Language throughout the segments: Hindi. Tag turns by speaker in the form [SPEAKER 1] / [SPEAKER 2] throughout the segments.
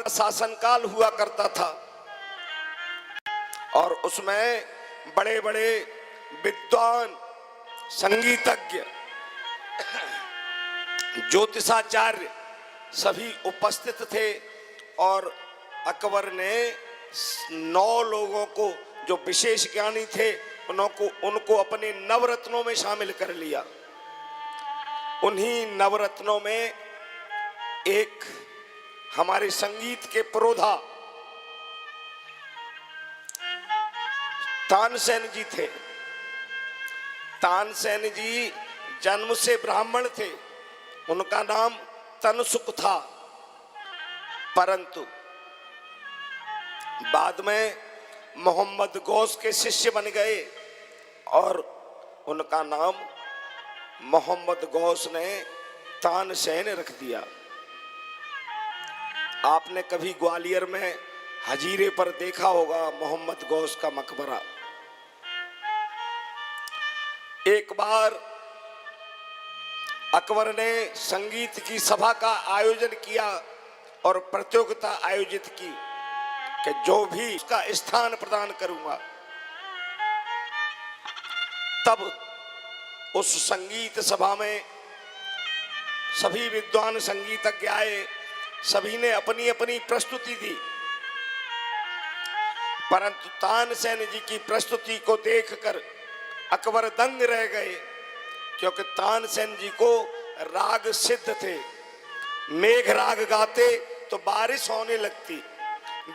[SPEAKER 1] का शासनकाल हुआ करता था और उसमें बड़े बड़े विद्वान, संगीतज्ञ, ज्योतिषाचार्य सभी उपस्थित थे और अकबर ने 9 लोगों को जो विशेष ज्ञानी थे उनको अपने नवरत्नों में शामिल कर लिया। उन्हीं नवरत्नों में एक हमारे संगीत के पुरोधा तानसेन जी थे। तानसेन जी जन्म से ब्राह्मण थे, उनका नाम तनसुक था, परंतु बाद में मोहम्मद गौस के शिष्य बन गए और उनका नाम मोहम्मद गौस ने तानसेन रख दिया। आपने कभी ग्वालियर में हजीरे पर देखा होगा मोहम्मद गौस का मकबरा। एक बार अकबर ने संगीत की सभा का आयोजन किया और प्रतियोगिता आयोजित की कि जो भी उसका स्थान प्रदान करूंगा। तब उस संगीत सभा में सभी विद्वान संगीतज्ञ आए, सभी ने अपनी अपनी प्रस्तुति दी, परंतु तानसेन जी की प्रस्तुति को देखकर अकबर दंग रह गए, क्योंकि तानसेन जी को राग सिद्ध थे। मेघ राग गाते तो बारिश होने लगती,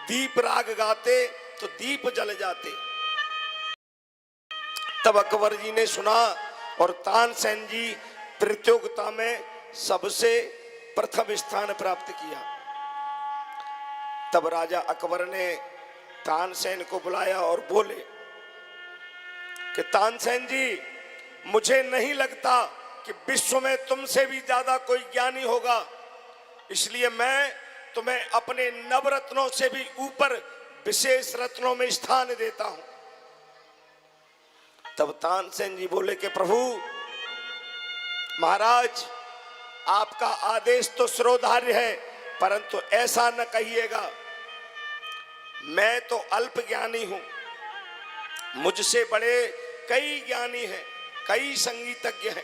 [SPEAKER 1] दीप राग गाते तो दीप जल जाते। तब अकबर जी ने सुना और तानसेन जी प्रतियोगिता में सबसे प्रथम स्थान प्राप्त किया। तब राजा अकबर ने तानसेन को बुलाया और बोले कि तानसेन जी, मुझे नहीं लगता कि विश्व में तुमसे भी ज्यादा कोई ज्ञानी होगा, इसलिए मैं तुम्हें अपने नवरत्नों से भी ऊपर विशेष रत्नों में स्थान देता हूं। तब तानसेन जी बोले कि प्रभु महाराज, आपका आदेश तो शिरोधार्य है, परंतु ऐसा न कहिएगा, मैं तो अल्प ज्ञानी हूं, मुझसे बड़े कई ज्ञानी हैं, कई संगीतज्ञ हैं।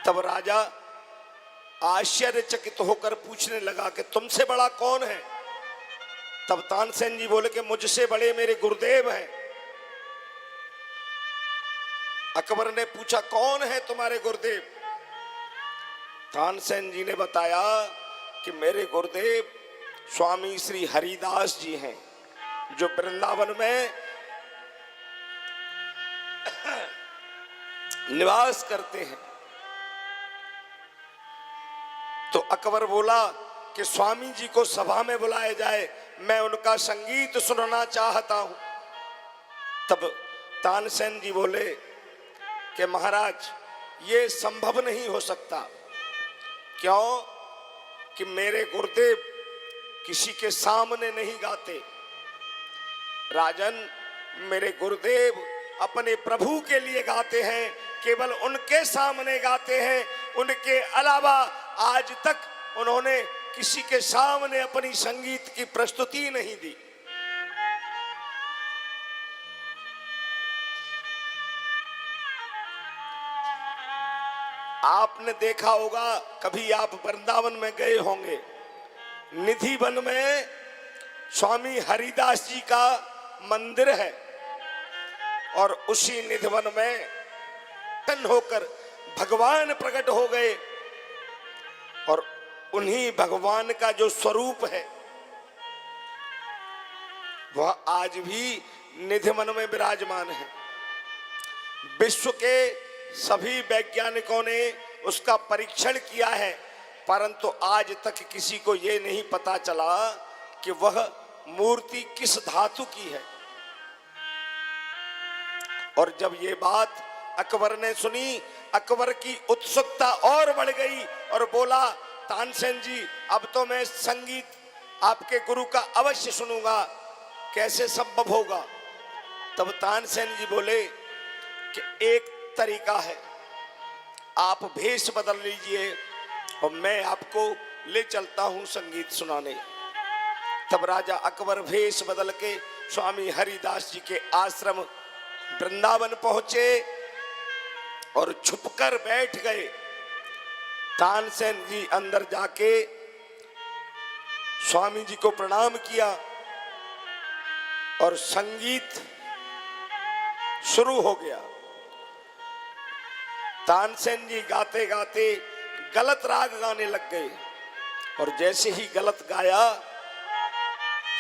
[SPEAKER 1] तब राजा आश्चर्यचकित होकर पूछने लगा कि तुमसे बड़ा कौन है? तब तानसेन जी बोले कि मुझसे बड़े मेरे गुरुदेव हैं। अकबर ने पूछा कौन है तुम्हारे गुरुदेव? तानसेन जी ने बताया कि मेरे गुरुदेव स्वामी श्री हरिदास जी हैं, जो वृंदावन में निवास करते हैं। तो अकबर बोला कि स्वामी जी को सभा में बुलाया जाए, मैं उनका संगीत सुनना चाहता हूं। तब तानसेन जी बोले कि महाराज, ये संभव नहीं हो सकता। क्यों? कि मेरे गुरुदेव किसी के सामने नहीं गाते। राजन, मेरे गुरुदेव अपने प्रभु के लिए गाते हैं, केवल उनके सामने गाते हैं। उनके अलावा आज तक उन्होंने किसी के सामने अपनी संगीत की प्रस्तुति नहीं दी। आपने देखा होगा, कभी आप वृंदावन में गए होंगे, निधि वन में स्वामी हरिदास जी का मंदिर है और उसी निधि वन में होकर भगवान प्रकट हो गए और उन्हीं भगवान का जो स्वरूप है वह आज भी निधि वन में विराजमान है। विश्व के सभी वैज्ञानिकों ने उसका परीक्षण किया है, परंतु आज तक किसी को यह नहीं पता चला कि वह मूर्ति किस धातु की है। और जब ये बात अकबर ने सुनी, अकबर की उत्सुकता और बढ़ गई और बोला, तानसेन जी, अब तो मैं संगीत आपके गुरु का अवश्य सुनूंगा, कैसे संभव होगा? तब तानसेन जी बोले कि एक तरीका है, आप भेष बदल लीजिए और मैं आपको ले चलता हूं संगीत सुनाने। तब राजा अकबर भेष बदल के स्वामी हरिदास जी के आश्रम वृंदावन पहुंचे और छुपकर बैठ गए। तानसेन जी अंदर जाके स्वामी जी को प्रणाम किया और संगीत शुरू हो गया। तानसेन जी गाते गाते गलत राग गाने लग गए और जैसे ही गलत गाया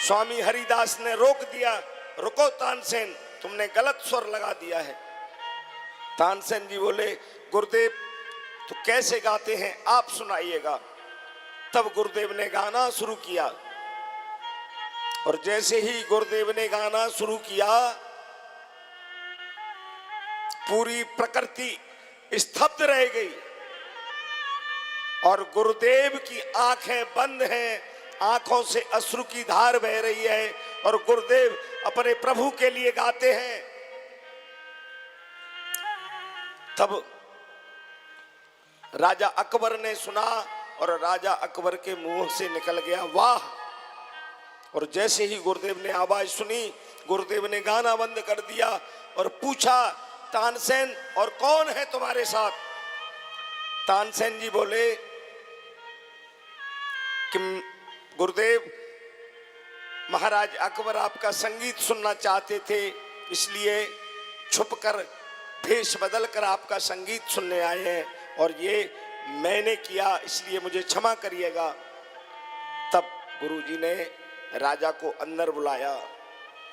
[SPEAKER 1] स्वामी हरिदास ने रोक दिया, रुको तानसेन, तुमने गलत स्वर लगा दिया है। तानसेन जी बोले, गुरुदेव तो कैसे गाते हैं आप सुनाइएगा। तब गुरुदेव ने गाना शुरू किया और जैसे ही गुरुदेव ने गाना शुरू किया पूरी प्रकृति स्तब्ध रह गई और गुरुदेव की आंखें बंद हैं, आंखों से अश्रु की धार बह रही है और गुरुदेव अपने प्रभु के लिए गाते हैं। तब राजा अकबर ने सुना और राजा अकबर के मुंह से निकल गया वाह। और जैसे ही गुरुदेव ने आवाज सुनी, गुरुदेव ने गाना बंद कर दिया और पूछा, तानसेन और कौन है तुम्हारे साथ? तानसेन जी बोले कि गुरुदेव, महाराज अकबर आपका संगीत सुनना चाहते थे, इसलिए छुपकर भेष बदलकर आपका संगीत सुनने आए हैं और ये मैंने किया, इसलिए मुझे क्षमा करिएगा। तब गुरुजी ने राजा को अंदर बुलाया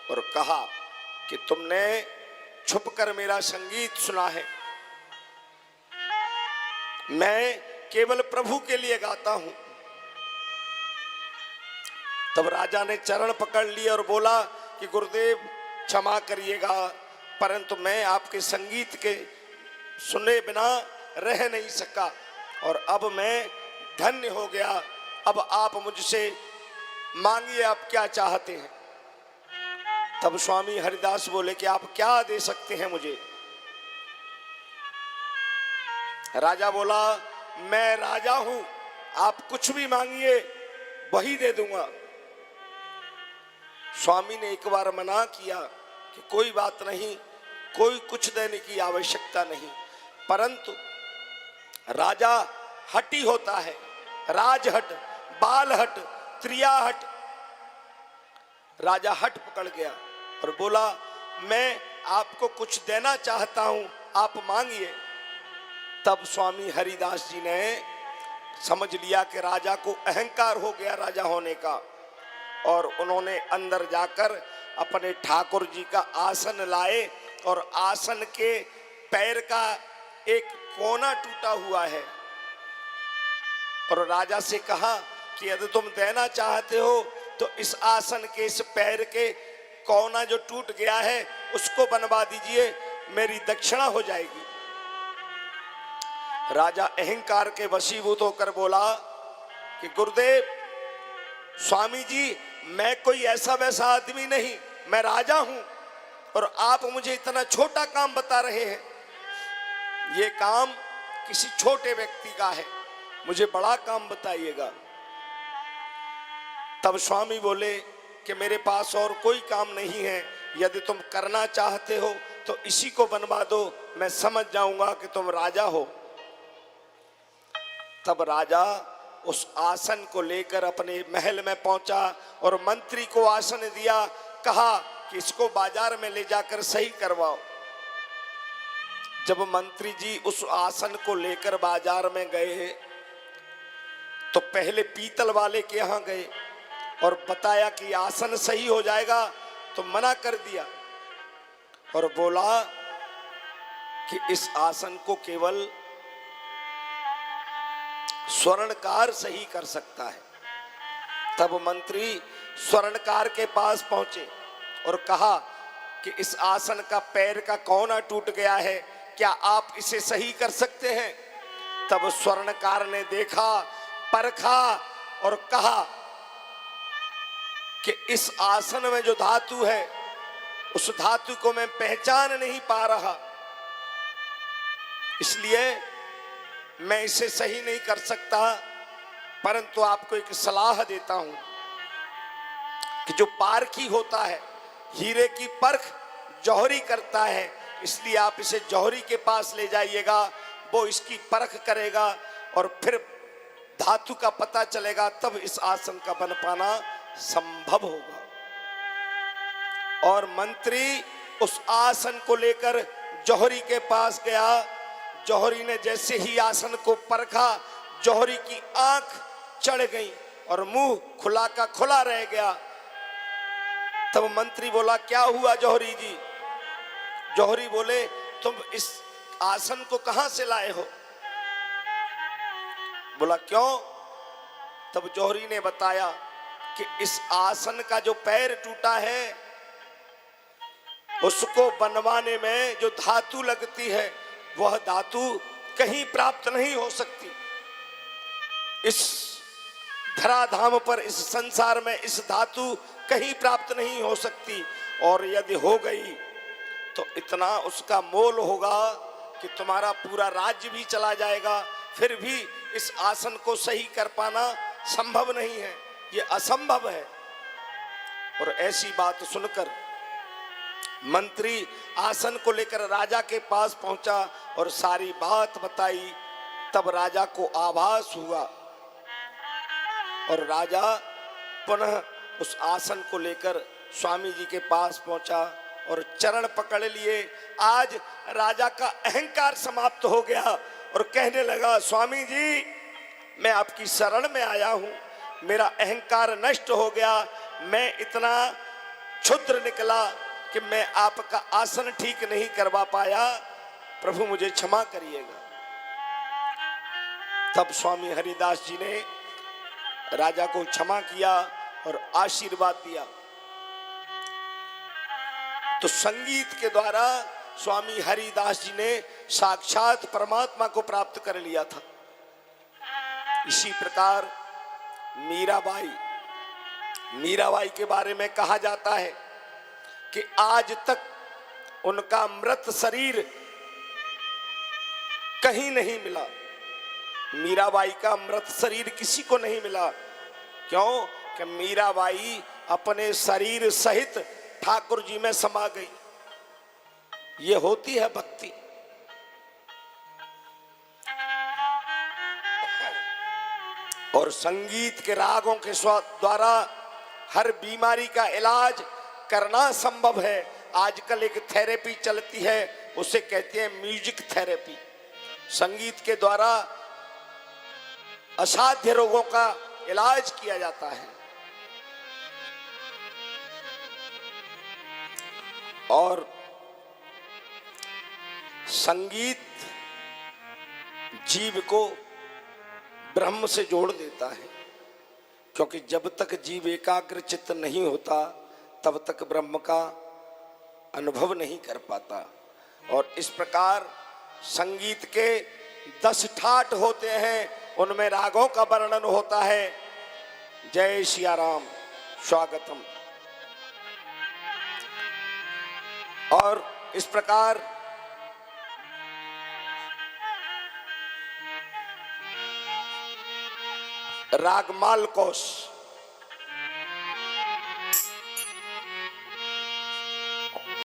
[SPEAKER 1] और कहा कि तुमने छुपकर मेरा संगीत सुना है, मैं केवल प्रभु के लिए गाता हूं। तब राजा ने चरण पकड़ लिए और बोला कि गुरुदेव क्षमा करिएगा, परंतु मैं आपके संगीत के सुने बिना रह नहीं सका और अब मैं धन्य हो गया। अब आप मुझसे मांगिए, आप क्या चाहते हैं। तब स्वामी हरिदास बोले कि आप क्या दे सकते हैं मुझे। राजा बोला, मैं राजा हूं, आप कुछ भी मांगिए वही दे दूंगा। स्वामी ने एक बार मना किया कि कोई बात नहीं, कोई कुछ देने की आवश्यकता नहीं, परंतु राजा हटी होता है, राजहट, बालहट, त्रियाहट। राजा हट पकड़ गया और बोला, मैं आपको कुछ देना चाहता हूं, आप मांगिए। तब स्वामी हरिदास जी ने समझ लिया कि राजा को अहंकार हो गया राजा होने का, और उन्होंने अंदर जाकर अपने ठाकुर जी का आसन लाए और आसन के पैर का एक कोना टूटा हुआ है और राजा से कहा कि यदि तुम देना चाहते हो तो इस आसन के इस पैर के कोना जो टूट गया है उसको बनवा दीजिए, मेरी दक्षिणा हो जाएगी। राजा अहंकार के वशीभूत होकर बोला कि गुरुदेव, स्वामी जी, मैं कोई ऐसा वैसा आदमी नहीं, मैं राजा हूं और आप मुझे इतना छोटा काम बता रहे हैं। ये काम किसी छोटे व्यक्ति का है, मुझे बड़ा काम बताइएगा। तब स्वामी बोले कि मेरे पास और कोई काम नहीं है, यदि तुम करना चाहते हो तो इसी को बनवा दो, मैं समझ जाऊंगा कि तुम राजा हो। तब राजा उस आसन को लेकर अपने महल में पहुंचा और मंत्री को आसन दिया, कहा कि इसको बाजार में ले जाकर सही करवाओ। जब मंत्री जी उस आसन को लेकर बाजार में गए तो पहले पीतल वाले के यहां गए और बताया कि आसन सही हो जाएगा, तो मना कर दिया और बोला कि इस आसन को केवल स्वर्णकार सही कर सकता है। तब मंत्री स्वर्णकार के पास पहुंचे और कहा कि इस आसन का पैर का कोना टूट गया है, क्या आप इसे सही कर सकते हैं? तब स्वर्णकार ने देखा, परखा और कहा कि इस आसन में जो धातु है उस धातु को मैं पहचान नहीं पा रहा, इसलिए मैं इसे सही नहीं कर सकता, परंतु आपको एक सलाह देता हूं। कि जो पारखी होता है, हीरे की परख जौहरी करता है, इसलिए आप इसे जौहरी के पास ले जाइएगा, वो इसकी परख करेगा और फिर धातु का पता चलेगा, तब इस आसन का बन पाना संभव होगा। और मंत्री उस आसन को लेकर जौहरी के पास गया। जौहरी ने जैसे ही आसन को परखा, जौहरी की आंख चढ़ गई और मुंह खुला का खुला रह गया। तब मंत्री बोला, क्या हुआ जौहरी जी? जौहरी बोले, तुम इस आसन को कहां से लाए हो? बोला, क्यों? तब जौहरी ने बताया कि इस आसन का जो पैर टूटा है, उसको बनवाने में जो धातु लगती है, वह धातु कहीं प्राप्त नहीं हो सकती। इस धराधाम पर, इस संसार में इस धातु कहीं प्राप्त नहीं हो सकती, और यदि हो गई तो इतना उसका मोल होगा कि तुम्हारा पूरा राज्य भी चला जाएगा, फिर भी इस आसन को सही कर पाना संभव नहीं है, ये असंभव है। और ऐसी बात सुनकर मंत्री आसन को लेकर राजा के पास पहुंचा और सारी बात बताई। तब राजा को आभास हुआ और राजा पुनः उस आसन को लेकर स्वामी जी के पास पहुंचा और चरण पकड़ लिए। आज राजा का अहंकार समाप्त हो गया और कहने लगा, स्वामी जी, मैं आपकी शरण में आया हूं, मेरा अहंकार नष्ट हो गया, मैं इतना क्षुद्र निकला कि मैं आपका आसन ठीक नहीं करवा पाया, प्रभु मुझे क्षमा करिएगा। तब स्वामी हरिदास जी ने राजा को क्षमा किया और आशीर्वाद दिया। तो संगीत के द्वारा स्वामी हरिदास जी ने साक्षात परमात्मा को प्राप्त कर लिया था। इसी प्रकार मीराबाई के बारे में कहा जाता है कि आज तक उनका मृत शरीर कहीं नहीं मिला। मीराबाई का मृत शरीर किसी को नहीं मिला। क्यों? कि मीराबाई अपने शरीर सहित ठाकुर जी में समा गई। ये होती है भक्ति। और संगीत के रागों के द्वारा हर बीमारी का इलाज करना संभव है। आजकल एक थेरेपी चलती है, उसे कहते हैं म्यूजिक थेरेपी। संगीत के द्वारा असाध्य रोगों का इलाज किया जाता है। और संगीत जीव को ब्रह्म से जोड़ देता है, क्योंकि जब तक जीव एकाग्र चित्त नहीं होता तब तक ब्रह्म का अनुभव नहीं कर पाता। और इस प्रकार संगीत के 10 ठाट होते हैं, उनमें रागों का वर्णन होता है। जय सिया राम, स्वागतम। और इस प्रकार राग मालकोस,